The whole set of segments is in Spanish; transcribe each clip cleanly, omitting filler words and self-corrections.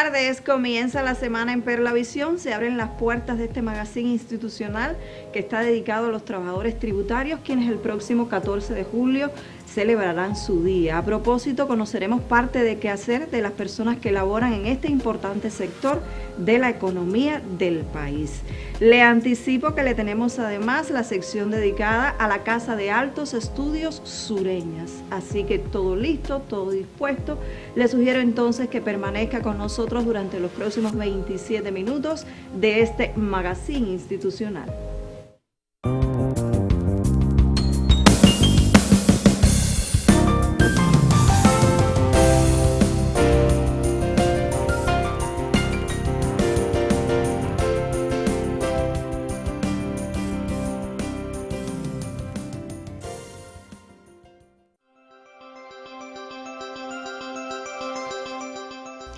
tardes, comienza la semana en Perlavisión, se abren las puertas de este magazine institucional que está dedicado a los trabajadores tributarios, quienes el próximo 14 de julio celebrarán su día. A propósito, conoceremos parte de qué hacer de las personas que laboran en este importante sector de la economía del país. Le anticipo que le tenemos además la sección dedicada a la Casa de Altos Estudios Sureñas, así que todo listo, todo dispuesto. Le sugiero entonces que permanezca con nosotros durante los próximos 27 minutos de este magazine institucional.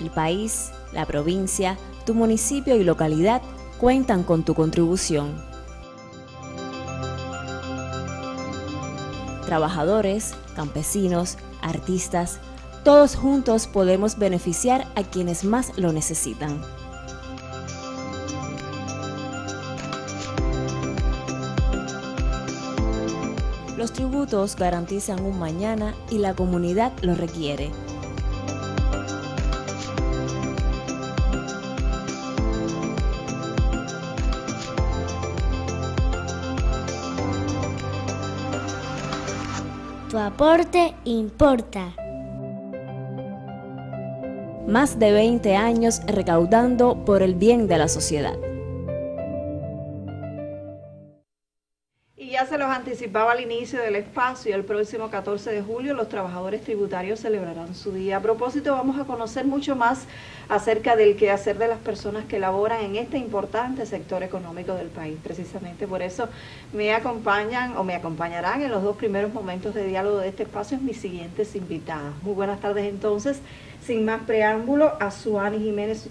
El país, la provincia, tu municipio y localidad cuentan con tu contribución. Trabajadores, campesinos, artistas, todos juntos podemos beneficiar a quienes más lo necesitan. Los tributos garantizan un mañana y la comunidad lo requiere. Tu aporte importa. Más de 20 años recaudando por el bien de la sociedad. Y ya se los anticipaba al inicio del espacio, el próximo 14 de julio los trabajadores tributarios celebrarán su día. A propósito, vamos a conocer mucho más acerca del quehacer de las personas que laboran en este importante sector económico del país. Precisamente por eso me acompañan o me acompañarán en los dos primeros momentos de diálogo de este espacio mis siguientes invitadas. Muy buenas tardes entonces, sin más preámbulo, a Suani Jiménez,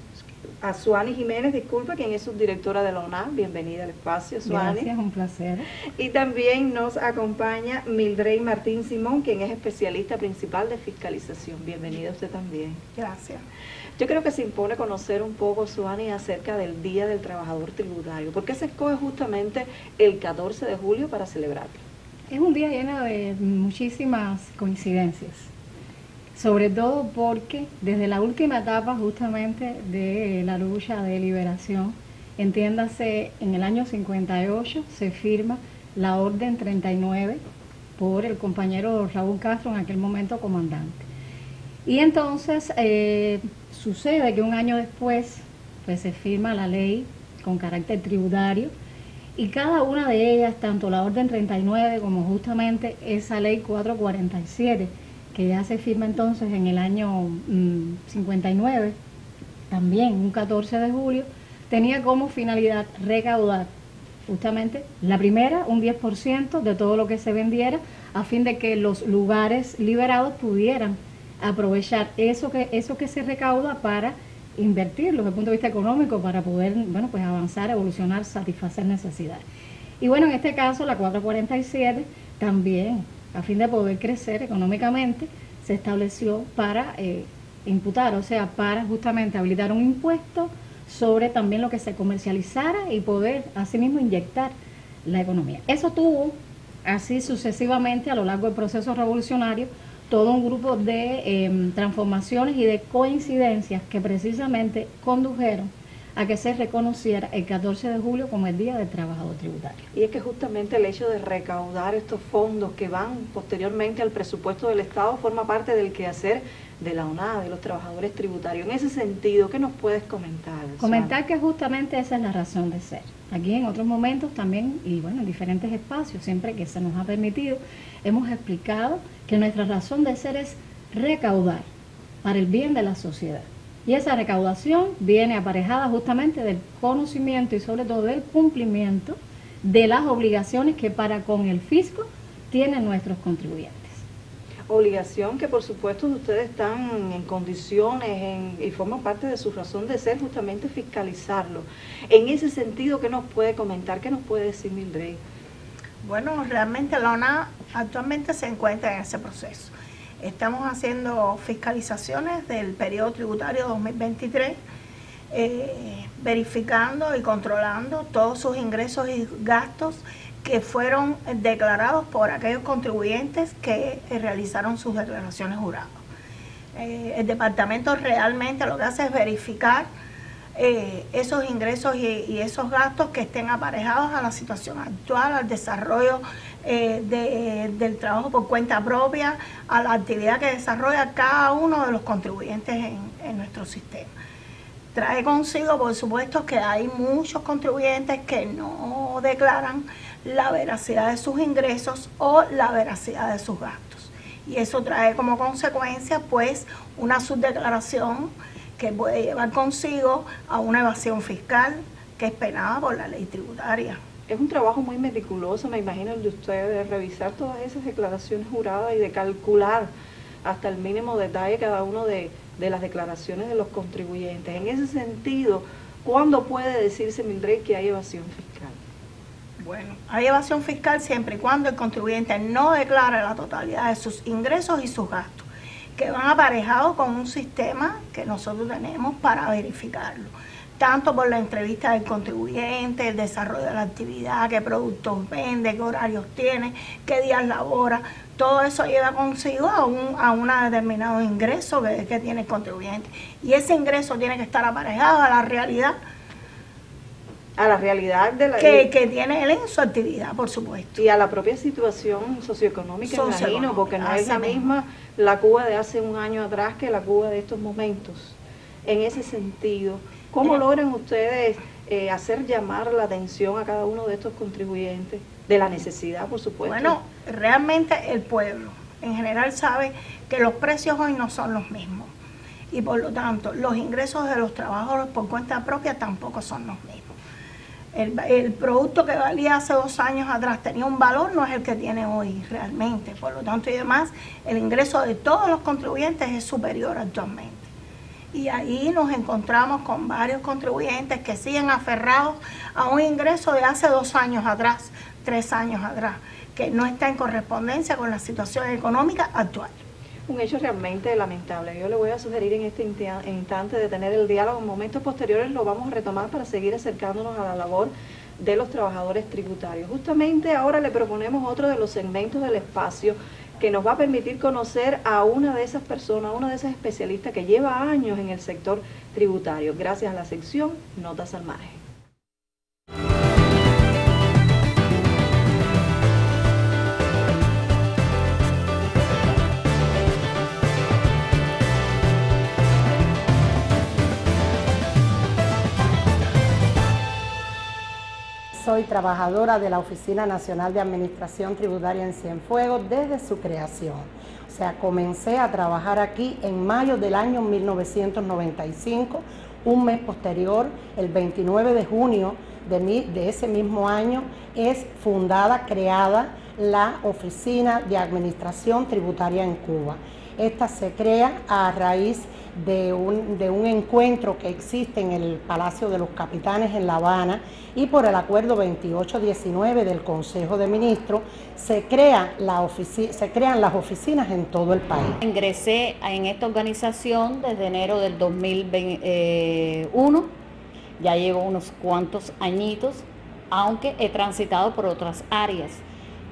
quien es subdirectora de la UNAM. Bienvenida al espacio, Suani. Gracias, un placer. Y también nos acompaña Mildrey Martín Simón, quien es especialista principal de fiscalización. Bienvenida usted también. Gracias. Yo creo que se impone conocer un poco, Suani, acerca del Día del Trabajador Tributario. ¿Por qué se escoge justamente el 14 de julio para celebrarlo? Es un día lleno de muchísimas coincidencias. Sobre todo porque desde la última etapa justamente de la lucha de liberación, entiéndase, en el año 58 se firma la Orden 39 por el compañero Raúl Castro, en aquel momento comandante. Y entonces sucede que un año después pues, se firma la ley con carácter tributario y cada una de ellas, tanto la Orden 39 como justamente esa ley 447, que ya se firma entonces en el año 59, también un 14 de julio, tenía como finalidad recaudar justamente la primera, un 10% de todo lo que se vendiera, a fin de que los lugares liberados pudieran aprovechar eso que se recauda para invertirlo desde el punto de vista económico, para poder pues avanzar, evolucionar, satisfacer necesidades. Y bueno, en este caso la 447 también, a fin de poder crecer económicamente, se estableció para imputar, o sea, para justamente habilitar un impuesto sobre también lo que se comercializara y poder asimismo inyectar la economía. Eso tuvo así sucesivamente a lo largo del proceso revolucionario todo un grupo de transformaciones y de coincidencias que precisamente condujeron a que se reconociera el 14 de julio como el Día del Trabajador Tributario. Y es que justamente el hecho de recaudar estos fondos que van posteriormente al presupuesto del Estado forma parte del quehacer de la UNA, de los trabajadores tributarios. En ese sentido, ¿qué nos puedes comentar? Comentar que justamente esa es la razón de ser. Aquí en otros momentos también, y bueno, en diferentes espacios, siempre que se nos ha permitido, hemos explicado que nuestra razón de ser es recaudar para el bien de la sociedad. Y esa recaudación viene aparejada justamente del conocimiento y sobre todo del cumplimiento de las obligaciones que para con el fisco tienen nuestros contribuyentes. Obligación que por supuesto ustedes están en condiciones y forma parte de su razón de ser justamente fiscalizarlo. En ese sentido, ¿qué nos puede comentar? ¿Qué nos puede decir Mildrey? Bueno, realmente la ONA actualmente se encuentra en ese proceso. Estamos haciendo fiscalizaciones del periodo tributario 2023, verificando y controlando todos sus ingresos y gastos que fueron declarados por aquellos contribuyentes que realizaron sus declaraciones juradas. El departamento realmente lo que hace es verificar esos ingresos y esos gastos que estén aparejados a la situación actual, al desarrollo del trabajo por cuenta propia, a la actividad que desarrolla cada uno de los contribuyentes en nuestro sistema. Trae consigo, por supuesto, que hay muchos contribuyentes que no declaran la veracidad de sus ingresos o la veracidad de sus gastos. Y eso trae como consecuencia, pues, una subdeclaración que puede llevar consigo a una evasión fiscal que es penada por la ley tributaria. Es un trabajo muy meticuloso, me imagino, el de ustedes, de revisar todas esas declaraciones juradas y de calcular hasta el mínimo detalle cada uno de las declaraciones de los contribuyentes. En ese sentido, ¿cuándo puede decirse, Mildred, que hay evasión fiscal? Bueno, hay evasión fiscal siempre y cuando el contribuyente no declara la totalidad de sus ingresos y sus gastos, que van aparejados con un sistema que nosotros tenemos para verificarlo, tanto por la entrevista del contribuyente, el desarrollo de la actividad, qué productos vende, qué horarios tiene, qué días labora. Todo eso lleva consigo a un determinado ingreso que tiene el contribuyente. Y ese ingreso tiene que estar aparejado a la realidad. A la realidad de la que tiene él en su actividad, por supuesto. Y a la propia situación socioeconómica, imagino, porque no es la misma la Cuba de hace un año atrás que la Cuba de estos momentos. En ese sentido, ¿cómo logran ustedes hacer llamar la atención a cada uno de estos contribuyentes? De la necesidad, por supuesto. Bueno, realmente el pueblo en general sabe que los precios hoy no son los mismos. Y por lo tanto, los ingresos de los trabajadores por cuenta propia tampoco son los mismos. El producto que valía hace 2 años atrás tenía un valor, no es el que tiene hoy realmente. Por lo tanto y demás, el ingreso de todos los contribuyentes es superior actualmente. Y ahí nos encontramos con varios contribuyentes que siguen aferrados a un ingreso de hace 2 años atrás, 3 años atrás, que no está en correspondencia con la situación económica actual. Un hecho realmente lamentable. Yo le voy a sugerir en este instante de tener el diálogo. En momentos posteriores lo vamos a retomar para seguir acercándonos a la labor de los trabajadores tributarios. Justamente ahora le proponemos otro de los segmentos del espacio que nos va a permitir conocer a una de esas personas, a una de esas especialistas que lleva años en el sector tributario, gracias a la sección Notas al Margen. Soy trabajadora de la Oficina Nacional de Administración Tributaria en Cienfuegos desde su creación. O sea, comencé a trabajar aquí en mayo del año 1995, un mes posterior, el 29 de junio de ese mismo año, es fundada, creada la Oficina de Administración Tributaria en Cuba. Esta se crea a raíz de un encuentro que existe en el Palacio de los Capitanes en La Habana y por el acuerdo 2819 del Consejo de Ministros se crean las oficinas en todo el país. Ingresé en esta organización desde enero del 2021, ya llevo unos cuantos añitos, aunque he transitado por otras áreas.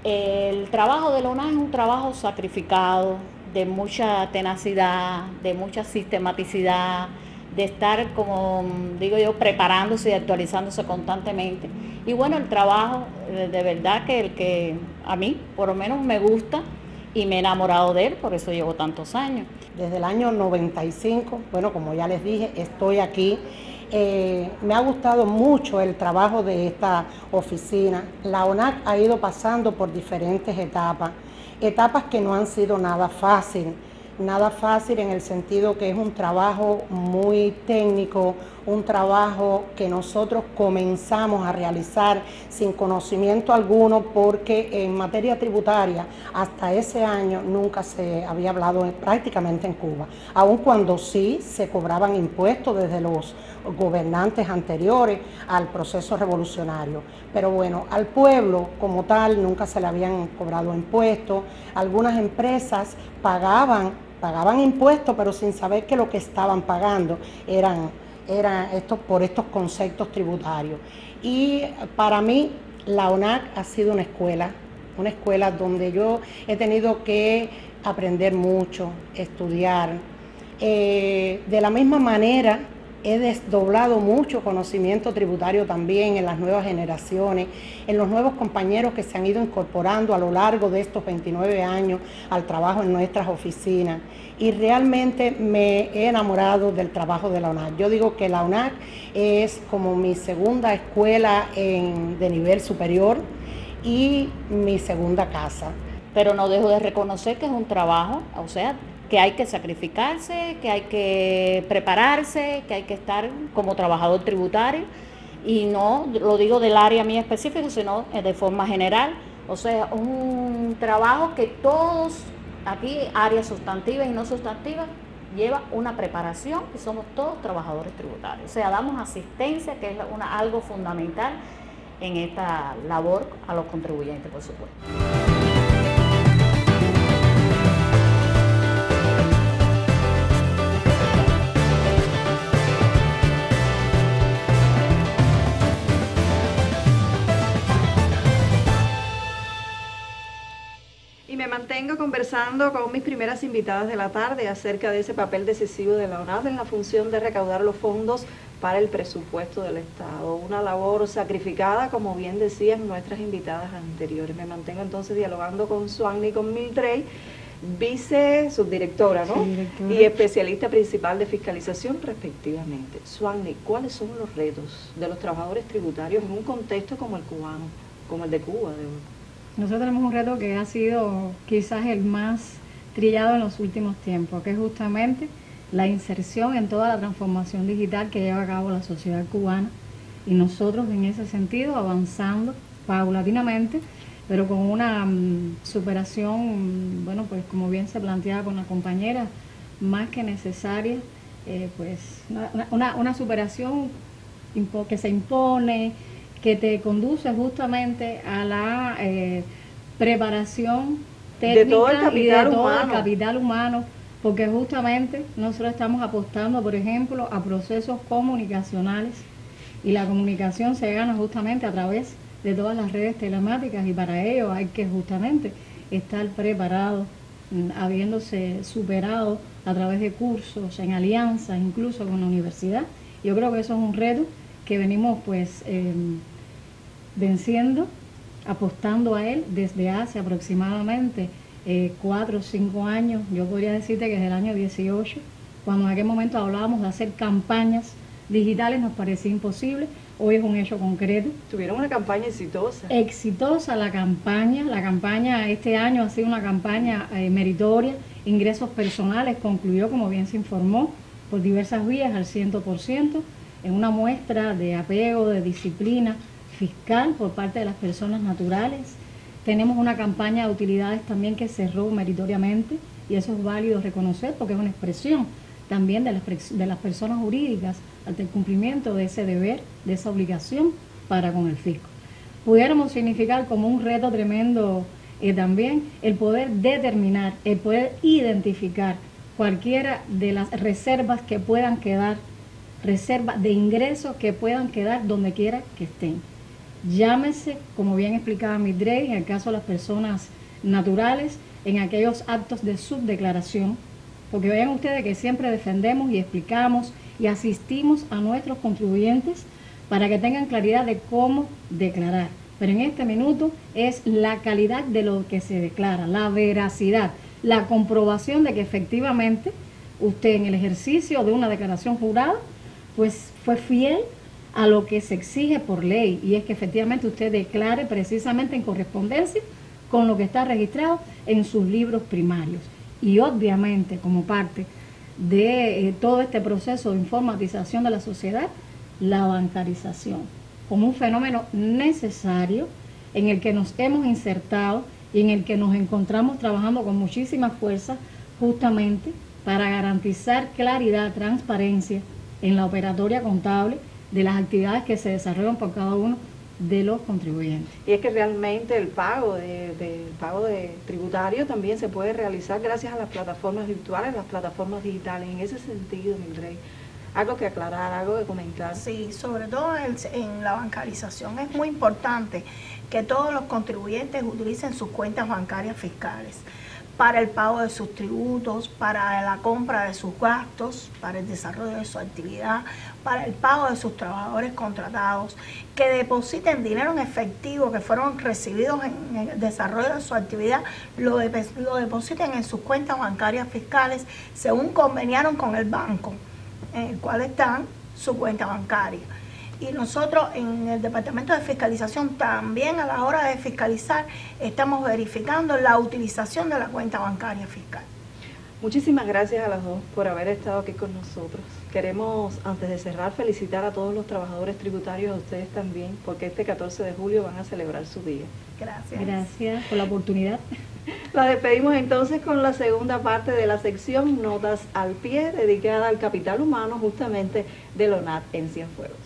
El trabajo de la ONAS es un trabajo sacrificado, de mucha tenacidad, de mucha sistematicidad, de estar, como digo yo, preparándose y actualizándose constantemente. Y bueno, el trabajo, de verdad que el que a mí, por lo menos, me gusta y me he enamorado de él, por eso llevo tantos años. Desde el año 95, bueno, como ya les dije, estoy aquí. Me ha gustado mucho el trabajo de esta oficina. La ONAC ha ido pasando por diferentes etapas que no han sido nada fácil. nada fácil en el sentido que es un trabajo muy técnico, un trabajo que nosotros comenzamos a realizar sin conocimiento alguno, porque en materia tributaria hasta ese año nunca se había hablado prácticamente en Cuba, aun cuando sí se cobraban impuestos desde los gobernantes anteriores al proceso revolucionario. Pero bueno, al pueblo como tal nunca se le habían cobrado impuestos. Algunas empresas pagaban impuestos, pero sin saber que lo que estaban pagando eran por estos conceptos tributarios. Y para mí la ONAC ha sido una escuela donde yo he tenido que aprender mucho, estudiar. De la misma manera he desdoblado mucho conocimiento tributario también en las nuevas generaciones, en los nuevos compañeros que se han ido incorporando a lo largo de estos 29 años al trabajo en nuestras oficinas, y realmente me he enamorado del trabajo de la ONAC. Yo digo que la ONAC es como mi segunda escuela de nivel superior y mi segunda casa. Pero no dejo de reconocer que es un trabajo, o sea, que hay que sacrificarse, que hay que prepararse, que hay que estar como trabajador tributario, y no lo digo del área mía específica, sino de forma general. O sea, un trabajo que todos, aquí áreas sustantivas y no sustantivas, lleva una preparación y somos todos trabajadores tributarios. O sea, damos asistencia, que es algo fundamental en esta labor a los contribuyentes, por supuesto. Me mantengo conversando con mis primeras invitadas de la tarde acerca de ese papel decisivo de la ONAC en la función de recaudar los fondos para el presupuesto del Estado. Una labor sacrificada, como bien decían nuestras invitadas anteriores. Me mantengo entonces dialogando con Suanny y con Mildred, subdirectora, ¿no? Sí, y especialista principal de fiscalización respectivamente. Suanny, ¿cuáles son los retos de los trabajadores tributarios en un contexto como el cubano, como el de Cuba? Nosotros tenemos un reto que ha sido quizás el más trillado en los últimos tiempos, que es justamente la inserción en toda la transformación digital que lleva a cabo la sociedad cubana, y nosotros en ese sentido avanzando paulatinamente, pero con una superación, bueno, pues como bien se planteaba con la compañera, más que necesaria, pues una superación que se impone, que te conduce justamente a la preparación técnica de todo el capital humano, porque justamente nosotros estamos apostando, por ejemplo, a procesos comunicacionales, y la comunicación se gana justamente a través de todas las redes telemáticas, y para ello hay que justamente estar preparado, habiéndose superado a través de cursos, en alianzas, incluso con la universidad. Yo creo que eso es un reto que venimos pues venciendo, apostando a él desde hace aproximadamente 4 o 5 años. Yo podría decirte que desde el año 18, cuando en aquel momento hablábamos de hacer campañas digitales, nos parecía imposible. Hoy es un hecho concreto. Tuvieron una campaña exitosa. Exitosa la campaña este año ha sido una campaña meritoria. Ingresos personales concluyó, como bien se informó, por diversas vías al 100%, en una muestra de apego, de disciplina fiscal por parte de las personas naturales. Tenemos una campaña de utilidades también que cerró meritoriamente, y eso es válido reconocer porque es una expresión también de las personas jurídicas ante el cumplimiento de ese deber, de esa obligación para con el fisco. Pudiéramos significar como un reto tremendo también el poder determinar, el poder identificar cualquiera de las reservas que puedan quedar, reservas de ingresos que puedan quedar donde quiera que estén. Llámese, como bien explicaba Mildred, en el caso de las personas naturales, en aquellos actos de subdeclaración, porque vean ustedes que siempre defendemos y explicamos y asistimos a nuestros contribuyentes para que tengan claridad de cómo declarar. Pero en este minuto es la calidad de lo que se declara, la veracidad, la comprobación de que efectivamente usted en el ejercicio de una declaración jurada pues fue fiel a lo que se exige por ley, y es que efectivamente usted declare precisamente en correspondencia con lo que está registrado en sus libros primarios. y obviamente como parte de todo este proceso de informatización de la sociedad, la bancarización, como un fenómeno necesario en el que nos hemos insertado y en el que nos encontramos trabajando con muchísima fuerza justamente para garantizar claridad, transparencia en la operatoria contable de las actividades que se desarrollan por cada uno de los contribuyentes. Y es que realmente el pago de tributario también se puede realizar gracias a las plataformas virtuales, las plataformas digitales. En ese sentido, Mildred, algo que aclarar, algo que comentar. Sí, sobre todo en la bancarización es muy importante que todos los contribuyentes utilicen sus cuentas bancarias fiscales para el pago de sus tributos, para la compra de sus gastos, para el desarrollo de su actividad, para el pago de sus trabajadores contratados, que depositen dinero en efectivo que fueron recibidos en el desarrollo de su actividad, lo depositen en sus cuentas bancarias fiscales según conveniaron con el banco en el cual está su cuenta bancaria. Y nosotros en el Departamento de Fiscalización también a la hora de fiscalizar estamos verificando la utilización de la cuenta bancaria fiscal. Muchísimas gracias a las dos por haber estado aquí con nosotros. Queremos, antes de cerrar, felicitar a todos los trabajadores tributarios, a ustedes también, porque este 14 de julio van a celebrar su día. Gracias. Gracias por la oportunidad. La despedimos entonces con la segunda parte de la sección Notas al Pie, dedicada al capital humano justamente del ONAT en Cienfuegos.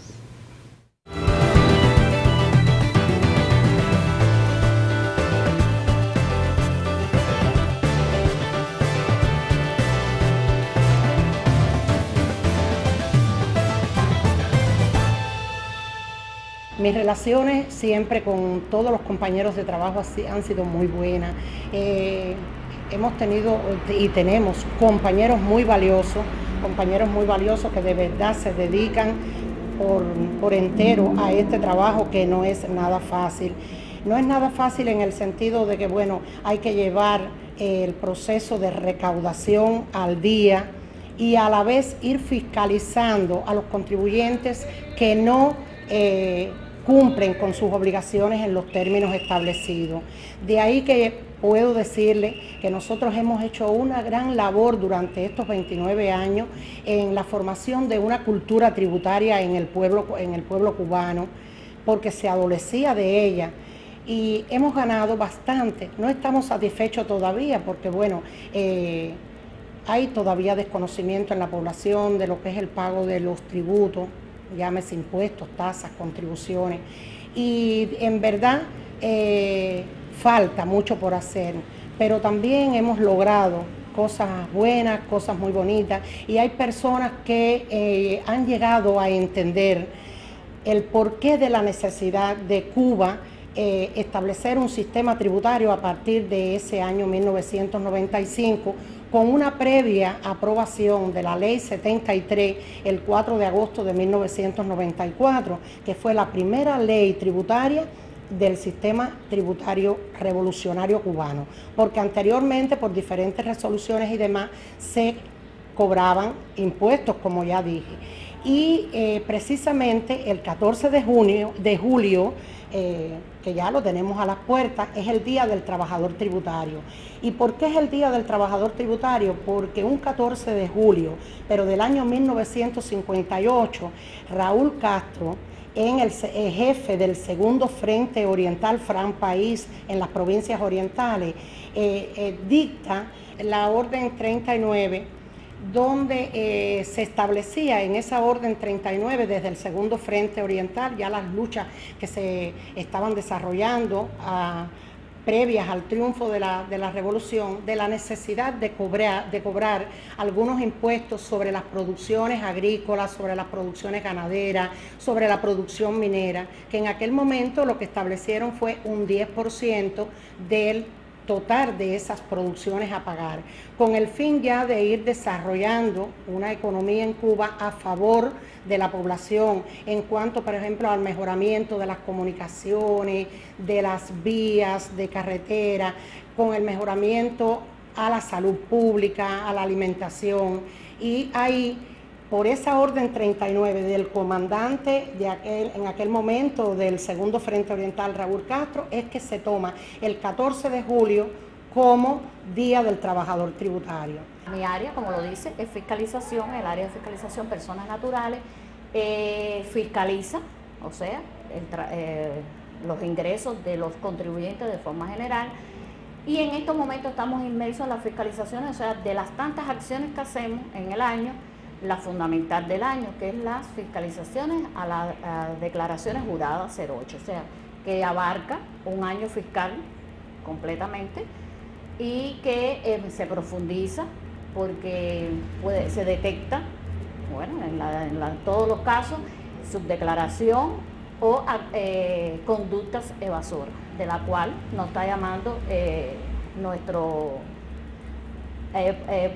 Mis relaciones siempre con todos los compañeros de trabajo han sido muy buenas. Hemos tenido y tenemos compañeros muy valiosos que de verdad se dedican por entero a este trabajo que no es nada fácil. No es nada fácil en el sentido de que, bueno, hay que llevar el proceso de recaudación al día y a la vez ir fiscalizando a los contribuyentes que no cumplen con sus obligaciones en los términos establecidos. De ahí que puedo decirle que nosotros hemos hecho una gran labor durante estos 29 años en la formación de una cultura tributaria en el pueblo cubano, porque se adolecía de ella. Y hemos ganado bastante. No estamos satisfechos todavía porque, bueno, hay todavía desconocimiento en la población de lo que es el pago de los tributos, llámese impuestos, tasas, contribuciones, y en verdad falta mucho por hacer, pero también hemos logrado cosas buenas, cosas muy bonitas, y hay personas que han llegado a entender el porqué de la necesidad de Cuba establecer un sistema tributario a partir de ese año 1995, con una previa aprobación de la Ley 73 el 4 de agosto de 1994, que fue la primera ley tributaria del sistema tributario revolucionario cubano, porque anteriormente por diferentes resoluciones y demás se cobraban impuestos, como ya dije. Y precisamente el 14 de julio, que ya lo tenemos a las puertas, es el Día del Trabajador Tributario. ¿Y por qué es el Día del Trabajador Tributario? Porque un 14 de julio, pero del año 1958, Raúl Castro, el jefe del segundo Frente Oriental Fran País en las provincias orientales, dicta la Orden 39, donde se establecía en esa Orden 39 desde el segundo Frente Oriental ya las luchas que se estaban desarrollando previas al triunfo de la revolución, de la necesidad de cobrar algunos impuestos sobre las producciones agrícolas, sobre las producciones ganaderas, sobre la producción minera, que en aquel momento lo que establecieron fue un 10% del total de esas producciones a pagar, con el fin ya de ir desarrollando una economía en Cuba a favor de la población, en cuanto, por ejemplo, al mejoramiento de las comunicaciones, de las vías de carretera, con el mejoramiento a la salud pública, a la alimentación. Y ahí, por esa Orden 39 del comandante en aquel momento del segundo Frente Oriental, Raúl Castro, es que se toma el 14 de julio como Día del Trabajador Tributario. Mi área, como lo dice, es fiscalización, el área de fiscalización personas naturales, fiscaliza, o sea, los ingresos de los contribuyentes de forma general, y en estos momentos estamos inmersos en las fiscalizaciones, o sea, de las tantas acciones que hacemos en el año, la fundamental del año, que es las fiscalizaciones a las declaraciones juradas 08, o sea, que abarca un año fiscal completamente y que se profundiza porque se detecta, bueno, en todos los casos, subdeclaración o conductas evasoras, de la cual nos está llamando nuestro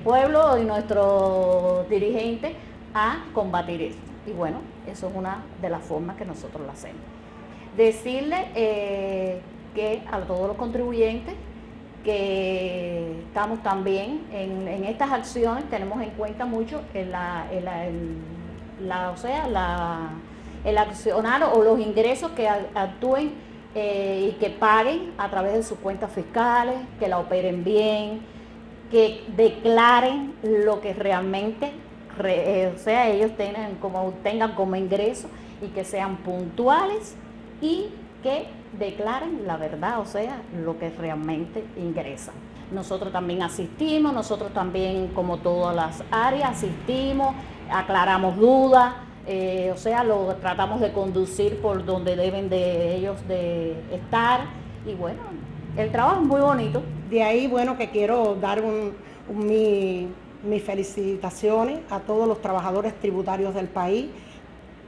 pueblo y nuestro dirigente a combatir esto. Y bueno, eso es una de las formas que nosotros lo hacemos. Decirle que a todos los contribuyentes que estamos también en estas acciones, tenemos en cuenta mucho el accionar o los ingresos que actúen y que paguen a través de sus cuentas fiscales, que la operen bien, que declaren lo que realmente ellos tengan como ingreso y que sean puntuales y que declaren la verdad, o sea, lo que realmente ingresan. Nosotros también asistimos, nosotros también, como todas las áreas, asistimos, aclaramos dudas, o sea, lo tratamos de conducir por donde deben de ellos de estar, y bueno, el trabajo es muy bonito. De ahí, bueno, que quiero dar mis felicitaciones a todos los trabajadores tributarios del país,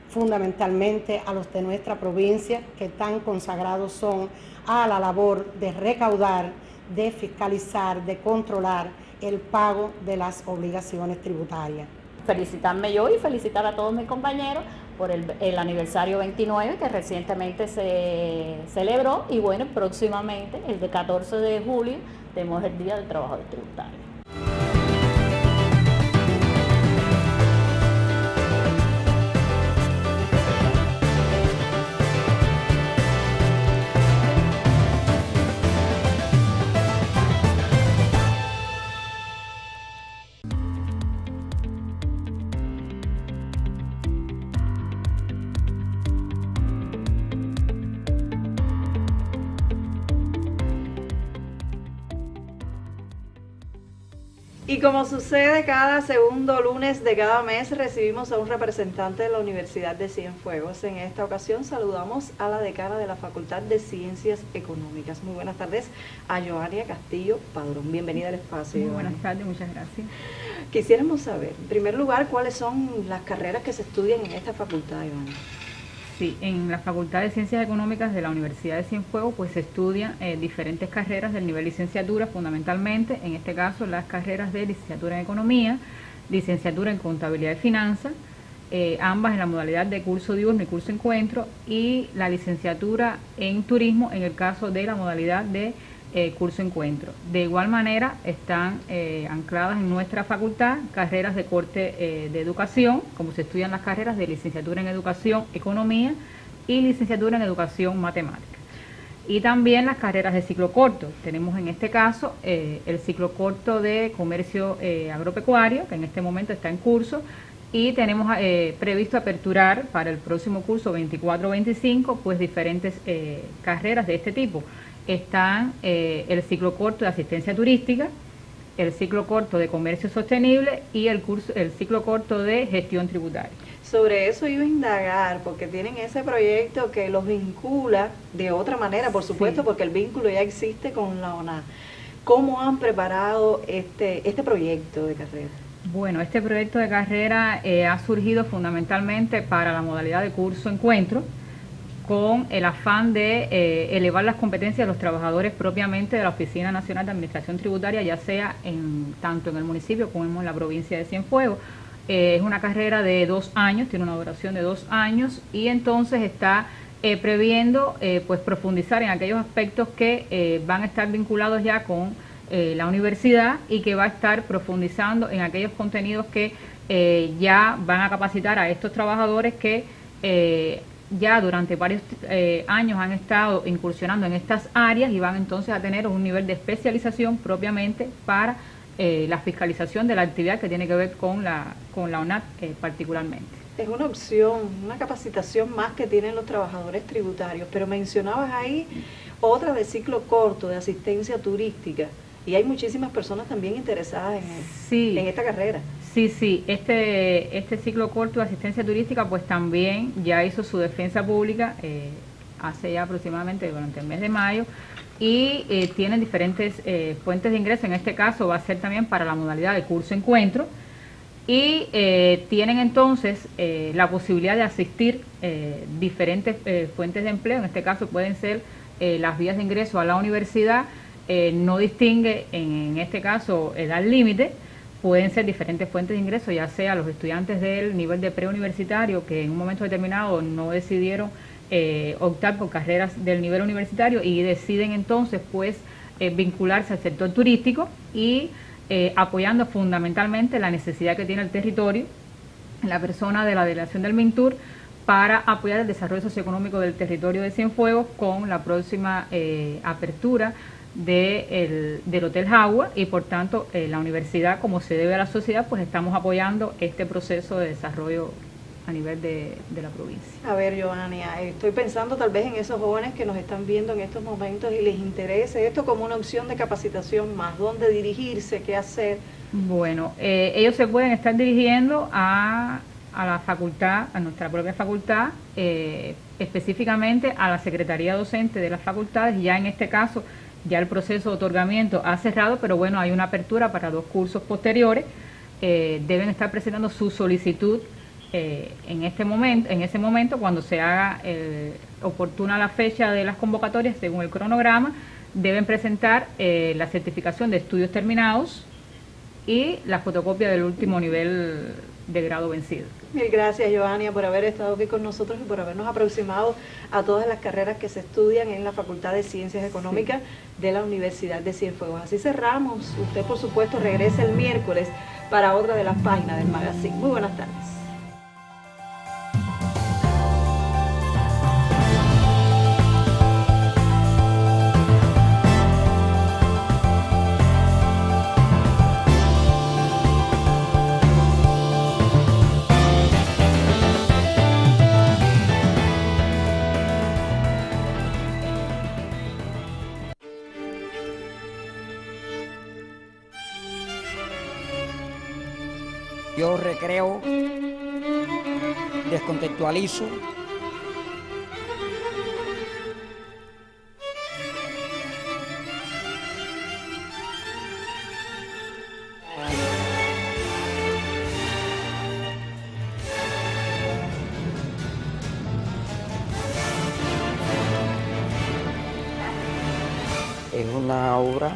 fundamentalmente a los de nuestra provincia, que tan consagrados son a la labor de recaudar, de fiscalizar, de controlar el pago de las obligaciones tributarias. Felicitarme yo y felicitar a todos mis compañeros por el aniversario 29 que recientemente se celebró, y bueno, próximamente, el de 14 de julio, tenemos el Día del Trabajador Tributario. Y como sucede cada segundo lunes de cada mes, recibimos a un representante de la Universidad de Cienfuegos. En esta ocasión saludamos a la decana de la Facultad de Ciencias Económicas. Muy buenas tardes a Joania Castillo Padrón. Bienvenida al espacio. Muy buenas tardes, muchas gracias. Quisiéramos saber, en primer lugar, cuáles son las carreras que se estudian en esta facultad, Joania. Sí, en la Facultad de Ciencias Económicas de la Universidad de Cienfuegos pues se estudian diferentes carreras del nivel licenciatura, fundamentalmente, en este caso las carreras de licenciatura en Economía, licenciatura en Contabilidad y Finanzas, ambas en la modalidad de curso diurno y curso encuentro, y la licenciatura en Turismo en el caso de la modalidad de curso encuentro. De igual manera están ancladas en nuestra facultad carreras de corte de educación, como se estudian las carreras de licenciatura en Educación, Economía y licenciatura en Educación, Matemática. Y también las carreras de ciclo corto. Tenemos en este caso el ciclo corto de Comercio Agropecuario, que en este momento está en curso, y tenemos previsto aperturar para el próximo curso 24-25 pues diferentes carreras de este tipo. Están el ciclo corto de asistencia turística, el ciclo corto de comercio sostenible y el ciclo corto de gestión tributaria. Sobre eso iba a indagar, porque tienen ese proyecto que los vincula de otra manera, por supuesto, sí, porque el vínculo ya existe con la ONA. ¿Cómo han preparado este proyecto de carrera? Bueno, este proyecto de carrera ha surgido fundamentalmente para la modalidad de curso encuentro, con el afán de elevar las competencias de los trabajadores propiamente de la Oficina Nacional de Administración Tributaria, ya sea tanto en el municipio como en la provincia de Cienfuegos. Es una carrera de 2 años, tiene una duración de 2 años, y entonces está previendo pues profundizar en aquellos aspectos que van a estar vinculados ya con la universidad, y que va a estar profundizando en aquellos contenidos que ya van a capacitar a estos trabajadores que ya durante varios años han estado incursionando en estas áreas y van entonces a tener un nivel de especialización propiamente para la fiscalización de la actividad que tiene que ver con la ONAT particularmente. Es una opción, una capacitación más que tienen los trabajadores tributarios, pero mencionabas ahí otra de ciclo corto, de asistencia turística, y hay muchísimas personas también interesadas en esta carrera. Sí, este ciclo corto de asistencia turística pues también ya hizo su defensa pública hace ya aproximadamente durante el mes de mayo, y tienen diferentes fuentes de ingreso. En este caso va a ser también para la modalidad de curso encuentro, y tienen entonces la posibilidad de asistir diferentes fuentes de empleo. En este caso pueden ser las vías de ingreso a la universidad, no distingue en este caso edad límite, pueden ser diferentes fuentes de ingreso, ya sea los estudiantes del nivel de preuniversitario que en un momento determinado no decidieron optar por carreras del nivel universitario y deciden entonces pues vincularse al sector turístico y apoyando fundamentalmente la necesidad que tiene el territorio, la persona de la delegación del MINTUR, para apoyar el desarrollo socioeconómico del territorio de Cienfuegos con la próxima apertura del Hotel Jagua, y por tanto la universidad, como se debe a la sociedad, pues estamos apoyando este proceso de desarrollo a nivel de la provincia. A ver, Joania, estoy pensando tal vez en esos jóvenes que nos están viendo en estos momentos y les interese esto como una opción de capacitación más, ¿dónde dirigirse, qué hacer? Bueno, ellos se pueden estar dirigiendo a la facultad, a nuestra propia facultad, específicamente a la Secretaría Docente de las facultades. Ya en este caso, ya el proceso de otorgamiento ha cerrado, pero bueno, hay una apertura para 2 cursos posteriores. Deben estar presentando su solicitud en ese momento, cuando se haga oportuna la fecha de las convocatorias, según el cronograma, deben presentar la certificación de estudios terminados y la fotocopia del último nivel de grado vencido. Mil gracias, Joania, por haber estado aquí con nosotros y por habernos aproximado a todas las carreras que se estudian en la Facultad de Ciencias Económicas de la Universidad de Cienfuegos. Así cerramos. Usted, por supuesto, regresa el miércoles para otra de las páginas del magazine. Muy buenas tardes. Yo recreo, descontextualizo, es una obra